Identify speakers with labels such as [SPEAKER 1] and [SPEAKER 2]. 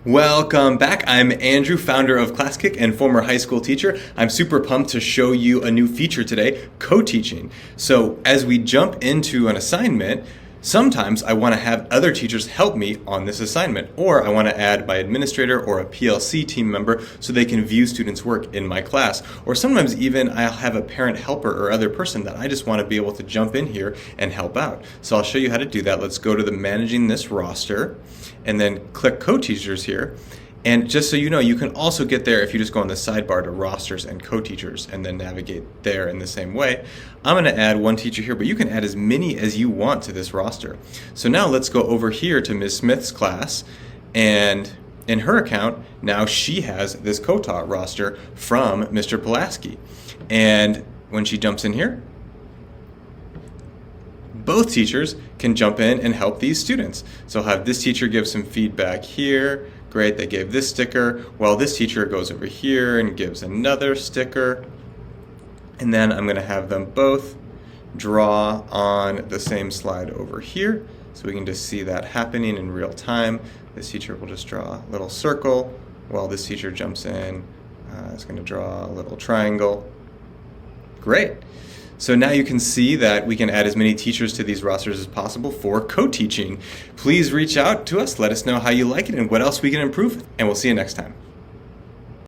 [SPEAKER 1] Welcome back. I'm Andrew, founder of Classkick and former high school teacher. I'm super pumped to show you a new feature today, co-teaching. So as we jump into an assignment, sometimes I want to have other teachers help me on this assignment, or I want to add my administrator or a PLC team member so they can view students' work in my class. Or sometimes even I'll have a parent helper or other person that I just want to be able to jump in here and help out. So I'll show you how to do that. Let's go to the managing this roster and then click co-teachers here. And just so you know, you can also get there if you just go on the sidebar to rosters and co-teachers and then navigate there in the same way. I'm going to add one teacher here, but you can add as many as you want to this roster. So now let's go over here to Ms. Smith's class, and in her account, now she has this co-taught roster from Mr. Pulaski. And when she jumps in here, both teachers can jump in and help these students. So I'll have this teacher give some feedback here. Great, they gave this sticker. While this teacher goes over here and gives another sticker. And then I'm going to have them both draw on the same slide over here. So we can just see that happening in real time. This teacher will just draw a little circle while this teacher jumps in. It's going to draw a little triangle. Great. So now you can see that we can add as many teachers to these rosters as possible for co-teaching. Please reach out to us, let us know how you like it and what else we can improve, and we'll see you next time.